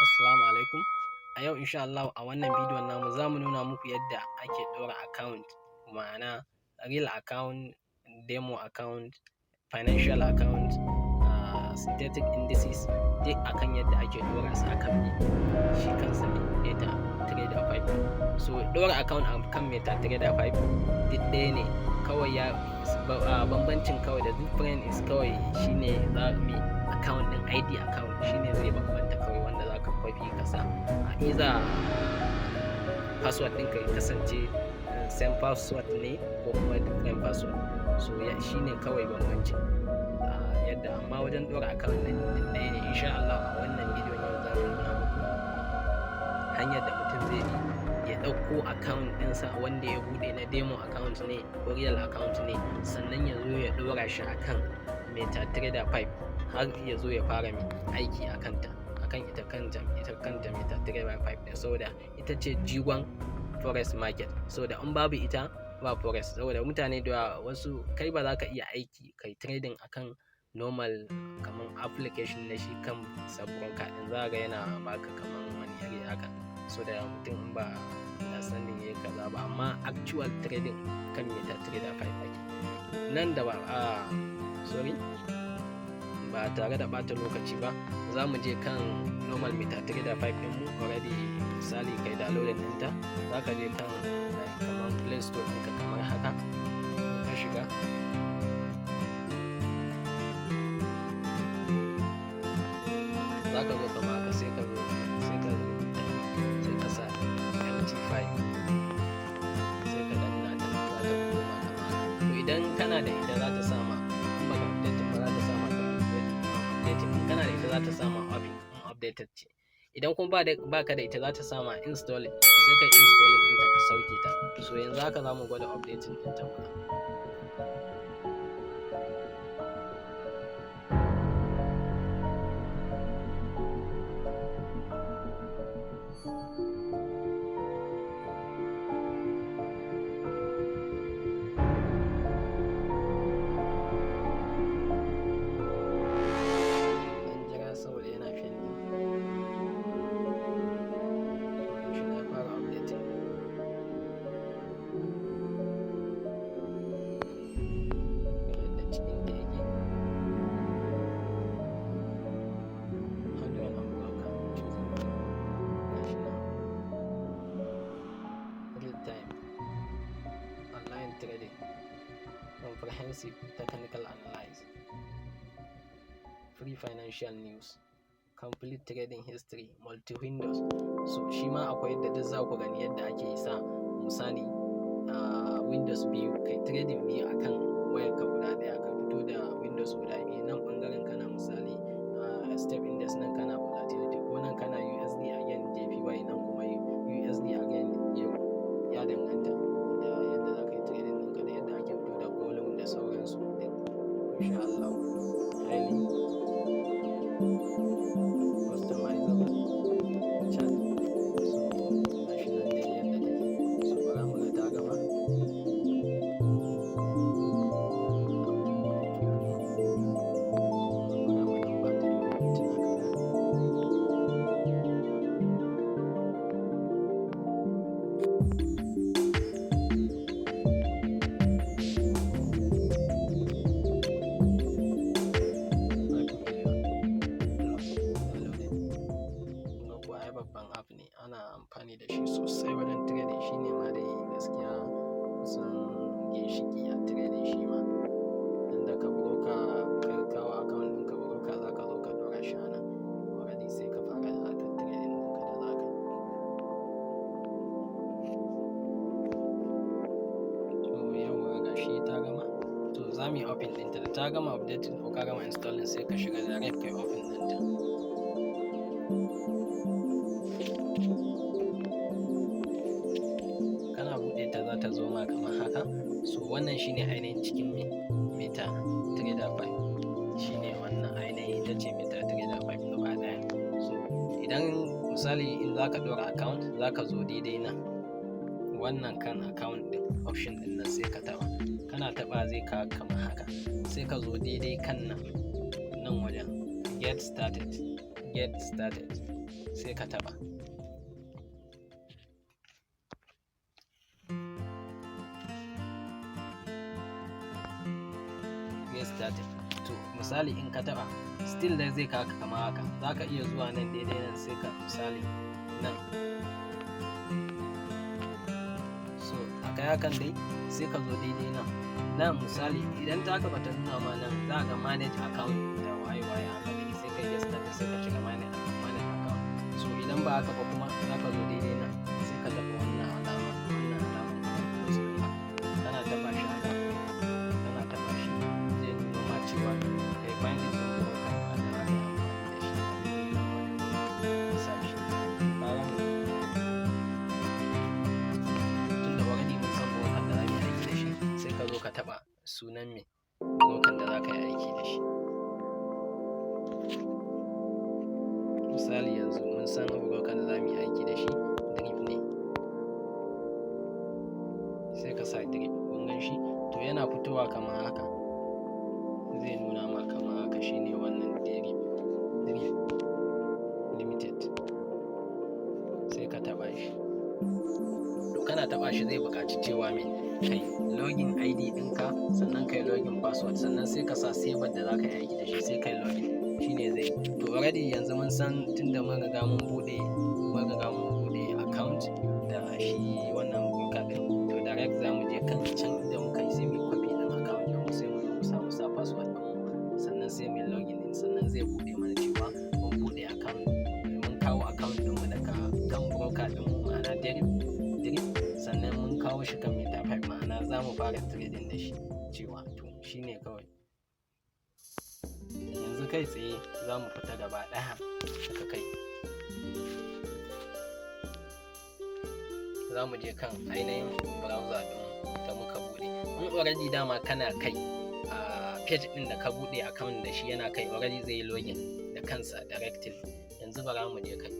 Assalamu alaikum. A yau insha Allah a wannan bidiyon namu za mu nuna muku yadda ake ɗora account, ma'ana real account, demo account, financial account, synthetic indices, duk akan yadda ake ɗora su akan shi kansa MetaTrader 5. So ɗora account akan MetaTrader 5 duk ɗaya ne, kawai ya bambancin kawai da different is kawai shine za mu account ɗin ID account shine zai bambanta kawai, wanda za ka kwafi ka sa a iza password ɗinka ya kasance same password ne ko kuma different password. So shine kawai bambanci yadda, amma wajen ɗora account ɗin ɗaya ne. Insha Allah a wannan bidiyon yau za mu nuna muku hanyar da mutum zai bi ya ɗauko account ɗinsa wanda ya buɗe na demo account ne ko real account ne, sannan ya zo ya ɗora shi akan MetaTrader 5 har ya zo ya fara aiki a kanta, akan ita kanta MetaTrader 5 ɗin, saboda ita ce jigon forex market. Saboda in babu ita ba forex, saboda mutane da wasu kai ba za ka iya aiki kai trading akan normal kaman application na shi kan sabuwar kaɗin, za ga yana baka kaman wani yare haka, so da mutum in ba da sanin ya kaza ba, amma actual trading kan MetaTrader 5 ake nan da ba ba tare da bata lokaci ba. Za mu je kan normal MetaTrader 5 din mu already, misali kai downloading ɗinta, za ka je kan kamar play store ɗinka kamar haka, ka shiga za ka zo kamar haka, sai ka sa MT5 sai ka danna ta, za ta koma kamar haka. To idan kana da ita za ta sama, in baka update ba za ta sama kana da ita za ta sama updated ce. Idan kuma ba ka da ita za ta sama installing, sai kai installing ɗinta ka sauke ta. So yanzu haka za mu gwada updating ɗinta muna. Trading, comprehensive technical analysis, free financial news, complete trading history, multi windows. So shi ma akwai yadda duk za ku gani yadda ake sa misali windows biyu, kai trading biyu akan wayar ka guda ɗaya, ka fito da windows guda biyu, nan ɓangaren kana misali step index, nan kana volatility, ko nan kana USD again JPY, nan kuma USD again euro. Ya danganta da yadda za ka yi trading ɗinka da yadda ake fito da volume da sauransu. Insha Allah highly customizable chart. So gashi nan dai yadda take. So bara mu ga ta gama. Babban app ne, ana amfani da shi sosai wajen trading. Shi ne ma dai gaskiya kusan ginshiki a trading shi ma. Inda ka kawo account ɗinka broker, za ka zo ka ɗora shi a nan already, sai ka fara da harkar trading ɗinka da za ka yi. To yau ga shi ta gama. To za mu yi open ɗinta, da ta gama updating ko ka gama installing sai ka shiga direct kai open ɗinta. Ta zo ma kamar haka. So wannan shine ainihin cikin MetaTrader 5, shine wannan ainihin ita ce MetaTrader 5 gaba daya. So idan misali in zaka ɗora account, zaka zo daidai nan wannan kan account din option din nan, sai ka taba, kana taba zai kawo kamar haka, sai ka zo daidai kan nan wajen get started. sai ka taba. To misali in ka taba still dai zai kaka kama haka, zaka iya zuwa nan daidai nan sai ka misali nan, so akai hakan dai sai ka zo daidai nan misali idan taka bata nuna ma nan za ka manage account da waye haka dai sai ka yes da sai ka cika manage account. So idan ba haka ba kuma za ka zo daidai nan sai ka taba wannan alama kana taba shi haka, kana taba shi zai nuna ma cewa kai finding din broker ka da za ka yi amfani da shi sashi bayan tunda already mun san broker da za mu yi aiki da shi, sai ka zo ka taba sunan me broker da za ka yi aiki da shi. Misali yanzu mun san broker da za mu yi aiki da shi Deriv ne, sai ka sa Deriv, kun gan shi to yana fitowa kamar haka, zai nuna ma kamar haka shine wannan Deriv limited, sai ka taba shi. To kana taba shi zai buƙaci cewa me kai login ID ɗinka, sannan kai login password, sannan sai ka sa saver da za ka yi aiki da shi sai kai login, shine zai. To already yanzu mun san tunda mun riga mun bude account da shi wannan broker ɗin, to direct za mu je kan can da muka yi sai mu copy ɗin account ɗin mu sai mu sa password ɗin mu, sannan sai mu login ɗin, sannan zai bude mana cewa mun bude account, mun kawo account ɗin mu daga kan broker ɗin mu ma'ana Deriv, sannan mun kawo shi kan METATRADER ma'ana za mu fara trading da shi cewa to shine kawai. Yanzu kai tsaye za mu fita gaba ɗaya daga kai, za mu je kan ainihin browser ɗin da muka buɗe. In already dama kana kai a page ɗin da ka buɗe account da shi yana kai, already zai yi login da kansa directly. Yanzu bara mu je kai.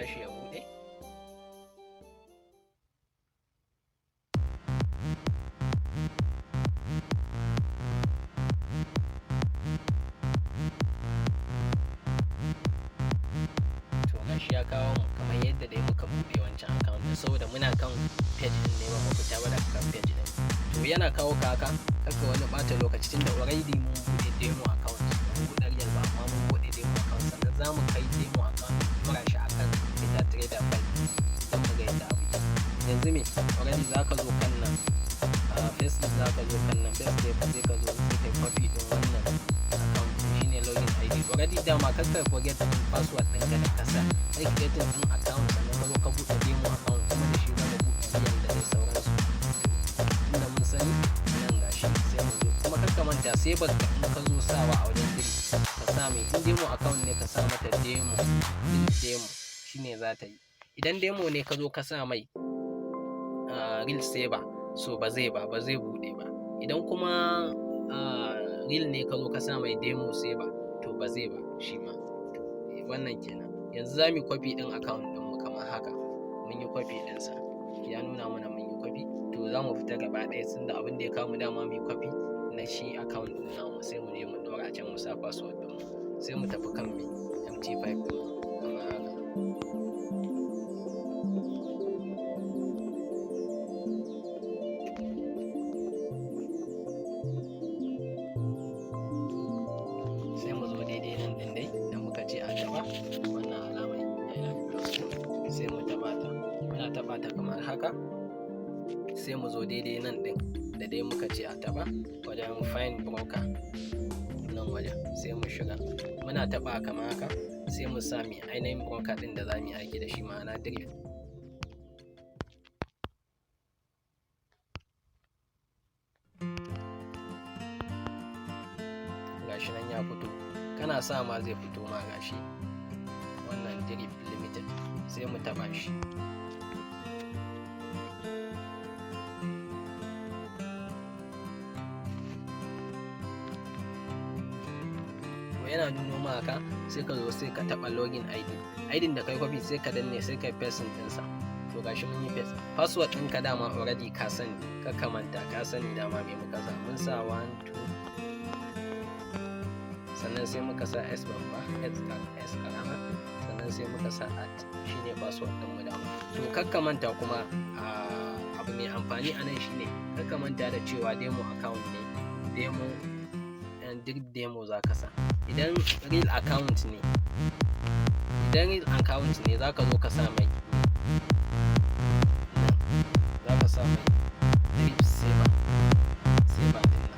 Shi ya bude. To gashi ya kawo mu kamar yadda dai muka bude wancan account din, saboda muna kan page din ne ba mu fita ba daga kan page din. To yana kawo ka haka kaka wani bata lokaci tunda already mun bude demo account, mun bude real ba amma mun bude demo account, sannan za mu kai demo account mura shi akan MetaTrader 5 don mu ga yadda abu ke. Yanzu me already za ka zo kan nan Facebook, za ka zo kan nan Facebook sai ka zo sai kai copy din wannan account shine login ID. Already dama kakka forget din password ɗinka da kasa sai creating din account, sannan ka zo ka buɗe demo account kuma da shi za ka buɗe biyan da dai sauransu. Inda mun sani nan gashi sai mu zo kuma kakka manta sai ba in ka zo sawa a wajen biri ka sa mai in demo account ne ka sa mata demo shine za ta yi. Idan demo ne ka zo ka sa mai real saver, so ba zai bude ba. Idan kuma real ne ka zo ka sa mai demo saver, to ba zai ba shi ma. Wannan kenan. Yanzu za mu copy din account din mu kamar haka, mun yi copy din sa, ya nuna mana mun yi copy. To za mu fita gaba ɗaya tunda abin da ya kawo mu dama mu yi copy na shi account din namu, sai mu je mu dora can mu sa password din mu, sai mu tafi kan MT5 din kamar haka. Sai mu zo daidai nan din dai da muka ce a taba wannan alamar yana plus, sai mu taba ta, muna taba ta kamar haka. Sai mu zo daidai nan din da dai muka ce a taba wajen find broker nan wajen, sai mu shiga muna taba kamar haka, sai mu sami ainihin broker din da za mu yi aiki da shi ma'ana Deriv. Gashi nan ya fito, kana sa ma zai fito ma gashi wannan Deriv limited, sai mu taba shi. gama haka sai ka zo sai ka taɓa login ID da kai copy sai ka danne sai ka paste ɗinsa. To gashi mun yi paste. Password ɗinka dama already ka sani, ka manta ka sani dama me muka sa, mun sa 1 2 sannan sai muka sa S babba S karama sannan sai muka sa shine password ɗin mu dama. To manta kuma abu mai amfani a nan shine manta da cewa demo account ne, demo za ka sa. Idan real account ne za ka zo ka sa mai Deriv saver din nan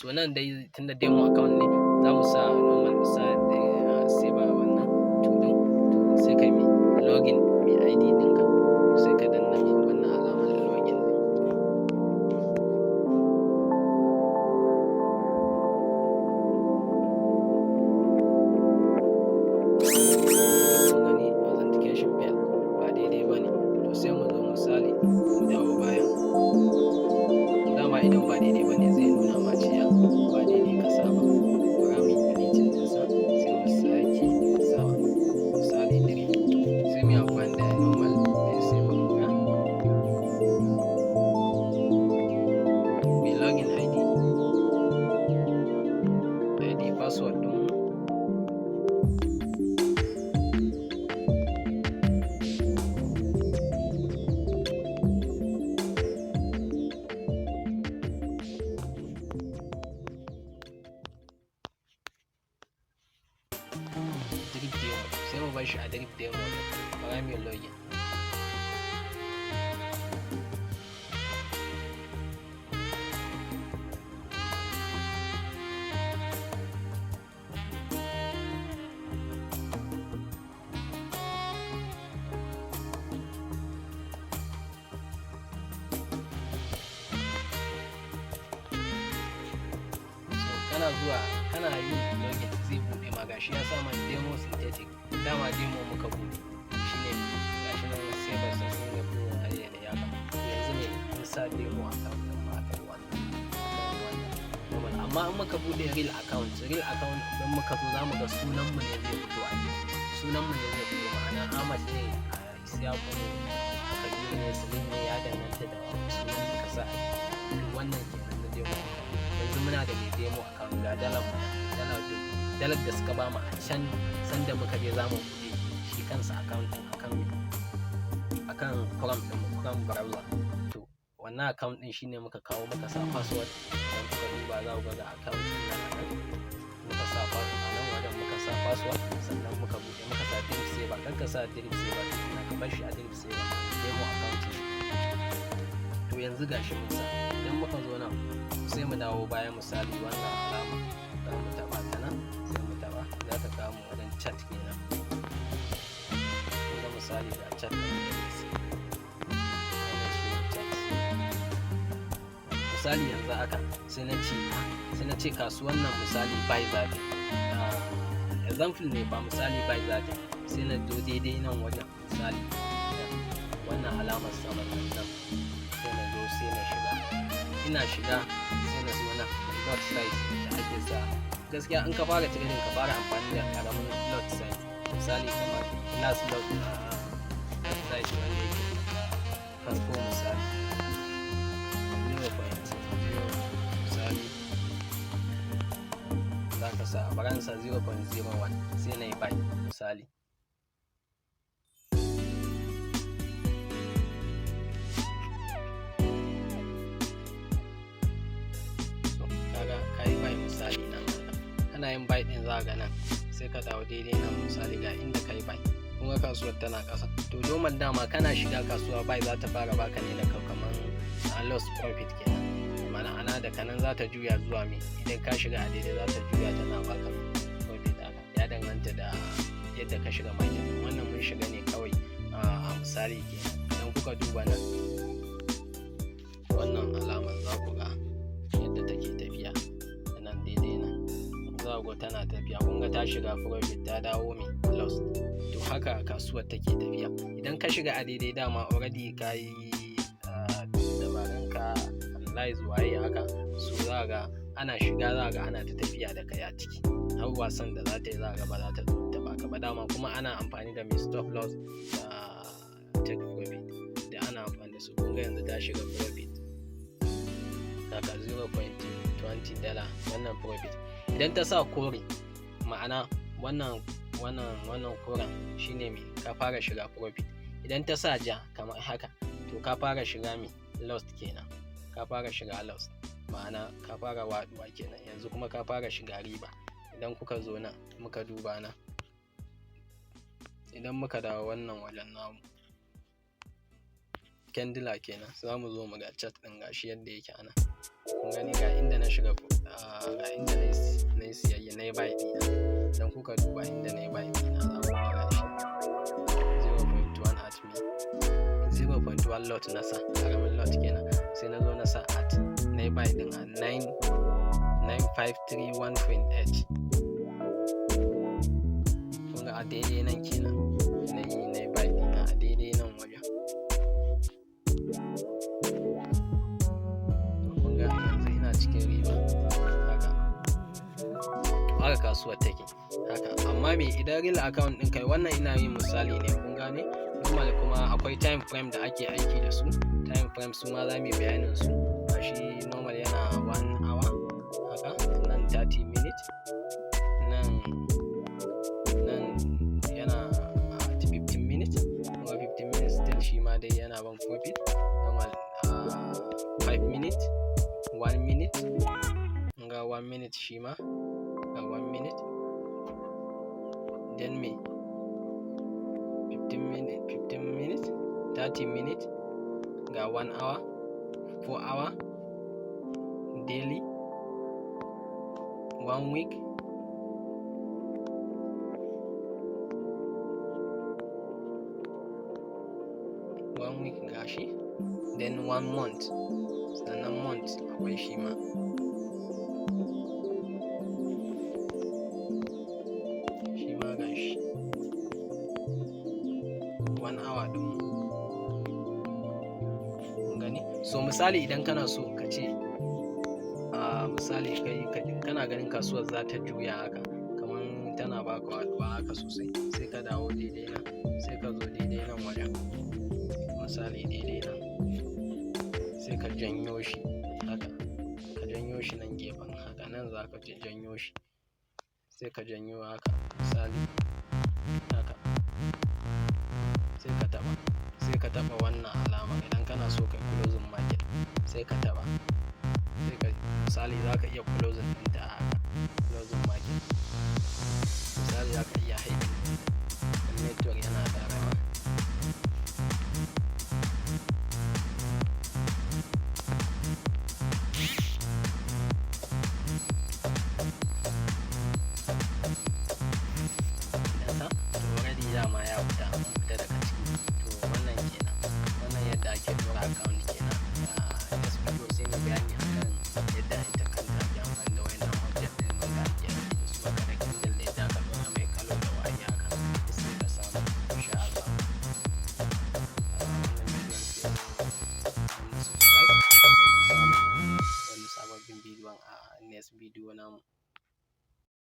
so nan dai tunda demo account ne za mu sa normal mu sa saver wannan to sai kai mai login mai ID ɗinka sai ka danna mai wannan alamar login din. Gani authentication fail ba daidai ba ne, to sai mu zo misali mu dawo baya. Dama idan ba daidai ba ne zai nuna ma cewa ba daidai ka sa ba. Bara mu yi deleting ɗinsa sai mu sake sawa misali Deriv sai mu yi amfani da normal saver mu ga mai login ID password ɗin mu. Deriv demo sai mu bar shi a Deriv demo bara mu yi login. Kana zuwa kana yin login zai buɗe ma gashi ya sama demo synthetic, dama demo muka buɗe shine gashi nan sai ba sai sun ga kuma ayyana ya ka. Yanzu ne mun sa demo account din ma akan wannan normal, amma in muka buɗe real account don muka zo zamu ga sunan mu ne zai fito a sunan mu ne zai fito, ma'ana Ahmad ne, Isiyaku ne, Kabiru ne, Salim ne, ya danganta da sunan da ka sa wannan kenan na demo. Yanzu muna da mai demo account ga dalar da suka ba mu a can sanda muka je za mu buɗe shi kansa account din akan Chrome din mu, Chrome browser. To wannan account din shine muka kawo muka sa password, dan kuka duba za ku ga account din nan anan muka sa password anan wajen muka sa password sannan muka buɗe muka sa Deriv saver. Kan ka sa Deriv saver na ka bar shi a Deriv saver demo account. To yanzu gashi mun sa, idan muka zo nan sai mu dawo bayan misali wannan alama za mu taɓa ta nan sai mu taɓa za ta kawo mu wajen chat kenan. Kuma misali ga chat ɗin da ke misali yanzu haka sai na ce kasuwan nan misali buy zaɓe, example ne ba misali buy zaɓe, sai na zo daidai nan wajen misali wannan alamar saman nan sai na zo sai na shiga, ina shiga sai na zo nan lot size da ake sa. Gaskiya in ka fara trading ka fara amfani da karamin lot size, misali kamar last lot size wanda yake farko misali 0.0 misali za ka sa a baransa 0.01 sai na yi buy misali. Kana yin buy din za ga nan sai ka dawo daidai nan misali ga inda kai bai, kun ga kasuwar tana ƙasa. To normal dama kana shiga kasuwa bai za ta fara baka ne daga kamar loss profit kenan, ma'ana daga nan za ta juya zuwa me, idan ka shiga a daidai za ta juya tana baka profit haka, ya danganta da yadda ka shiga market. Wannan mun shiga ne kawai a misali kenan. Idan kuka duba nan wannan alamar za ku ga yadda take tafiya nan daidai nan, za ku tana tafiya, kun ga ta shiga profit ta dawo me loss. To haka kasuwar take tafiya. Idan ka shiga a daidai dama already ka yi dabarun ka analyze waye haka, so za ga ana shiga, za ga ana ta tafiya da kai a ciki har wasan da za ta yi, za ga ba za ta taba ka ba dama, kuma ana amfani da mai stop loss da take profit da ana amfani da su. kun ga yanzu ta shiga profit daga 0.20 dala wannan profit. Idan ta sa kore, ma'ana wannan koren shine me, ka fara shiga profit. Idan ta sa ja kamar haka, to ka fara shiga me lost kenan, ka fara shiga lost, ma'ana ka fara waduwa kenan. Yanzu kuma ka fara shiga riba. Idan kuka zo nan muka duba nan, idan muka dawo wannan wajen namu candle kenan, za mu zo mu ga chart din gashi yadda yake ana. Kun gani ga inda na shiga, ga inda na yi siyayya, na yi buy ɗina. Idan kuka duba inda na yi buy ɗina, za ku ga gashi 0.1 at me, 0.1 lot na sa, ƙaramin lot kenan. Sai na zo na sa at, na yi buy ɗin a 9,531.8. kun ga a daidai nan kenan na yi buy ɗina a daidai nan wajen. Cikin riba haka kasuwar take haka. Amma me, idan real account din kai, wannan ina yin misali ne, kun gane. Normal kuma akwai time frame da ake aiki da su. Time frame su ma za mu yi bayanin su. Shi normal yana 1 hour haka, nan 30 minutes, nan yana 15 minutes, kuma 15 minutes still shi ma dai yana ban profit. Normal 5 minutes, 1 minute, ga 1 minute shi ma ga 1 minute, then me 15 minutes, 30 minutes, ga 1 hour, 4 hour, daily, 1 week, gashi, then 1 month, sannan month akwai shi ma. Shi ma gashi 1 hour din mu, gani. So misali idan kana so ka ce misali kai kana ganin kasuwar za ta juya haka, kamar tana baka waduwa haka sosai, sai ka dawo daidai nan, sai ka zo daidai nan wajen, misali daidai nan, sai ka janyo shi haka, ka janyo shi nan gefen haka, nan za ka janyo shi, sai ka janyo haka misali haka, sai ka taba wannan alama. Idan kana so kai closing market, sai ka taba, sai ka misali za ka iya closing ɗinta haka,